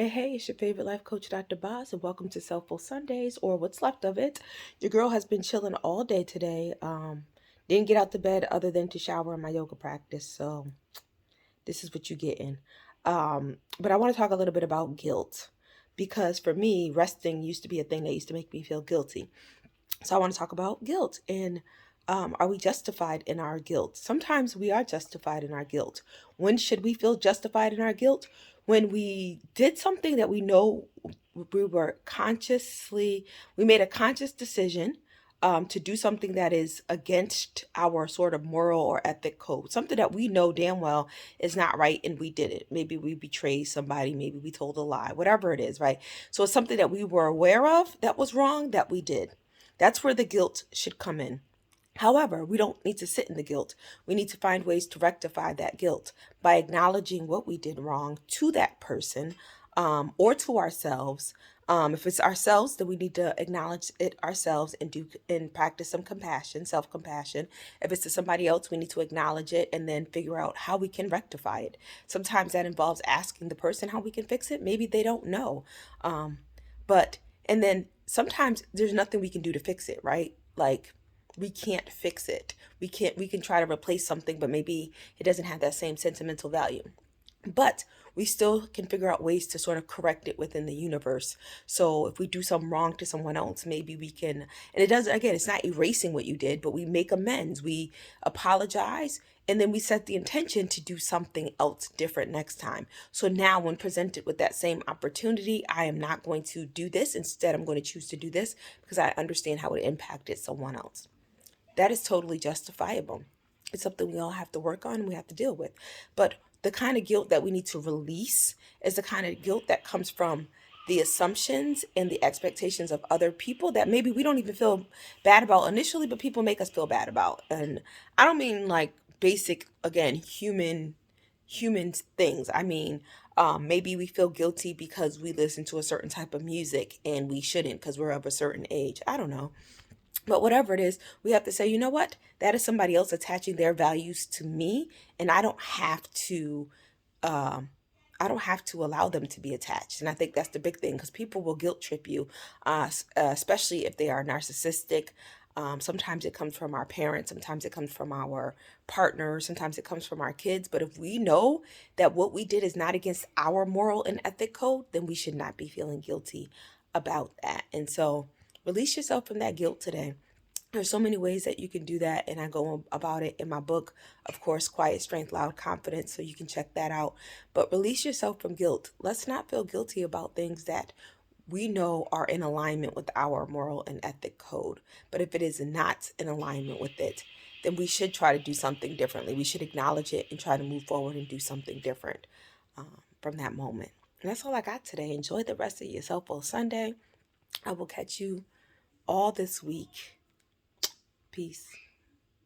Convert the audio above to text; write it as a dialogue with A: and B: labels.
A: Hey, it's your favorite life coach, Dr. Boz, and welcome to Selfful Sundays, or what's left of it. Your girl has been chilling all day today. Didn't get out the bed other than to shower in my yoga practice, so this is what you're getting. But I want to talk a little bit about guilt, because for me, resting used to be a thing that used to make me feel guilty. So I want to talk about guilt and are we justified in our guilt? Sometimes we are justified in our guilt. When should we feel justified in our guilt? When we did something that we know we made a conscious decision to do something that is against our sort of moral or ethic code, something that we know damn well is not right and we did it. Maybe we betrayed somebody, maybe we told a lie, whatever it is, right? So it's something that we were aware of that was wrong that we did. That's where the guilt should come in. However, we don't need to sit in the guilt. We need to find ways to rectify that guilt by acknowledging what we did wrong to that person or to ourselves. If it's ourselves, then we need to acknowledge it ourselves and practice some compassion, self-compassion. If it's to somebody else, we need to acknowledge it and then figure out how we can rectify it. Sometimes that involves asking the person how we can fix it. Maybe they don't know. Um, but and then sometimes there's nothing we can do to fix it, right? Like we can't fix it. We can try to replace something, but maybe it doesn't have that same sentimental value. But we still can figure out ways to sort of correct it within the universe. So if we do some wrong to someone else, maybe we can, and it doesn't, again, it's not erasing what you did, but we make amends, we apologize, and then we set the intention to do something else different next time. So now, when presented with that same opportunity, I am not going to do this. Instead, I'm going to choose to do this because I understand how it impacted someone else. That is totally justifiable. It's something we all have to work on and we have to deal with. But the kind of guilt that we need to release is the kind of guilt that comes from the assumptions and the expectations of other people that maybe we don't even feel bad about initially, but people make us feel bad about. And I don't mean like basic, again, human things. I mean, maybe we feel guilty because we listen to a certain type of music and we shouldn't because we're of a certain age. I don't know. But whatever it is, we have to say, you know what? That is somebody else attaching their values to me, and um, I don't have to allow them to be attached. And I think that's the big thing because people will guilt trip you, especially if they are narcissistic. Sometimes it comes from our parents, sometimes it comes from our partners, sometimes it comes from our kids. But if we know that what we did is not against our moral and ethic code, then we should not be feeling guilty about that. And so release yourself from that guilt today. There's so many ways that you can do that, and I go about it in my book, of course, Quiet Strength, Loud Confidence, so you can check that out. But release yourself from guilt. Let's not feel guilty about things that we know are in alignment with our moral and ethic code. But if it is not in alignment with it, then we should try to do something differently. We should acknowledge it and try to move forward and do something different from that moment. And that's all I got today. Enjoy the rest of your Selfful Sunday. I will catch you all this week. Peace.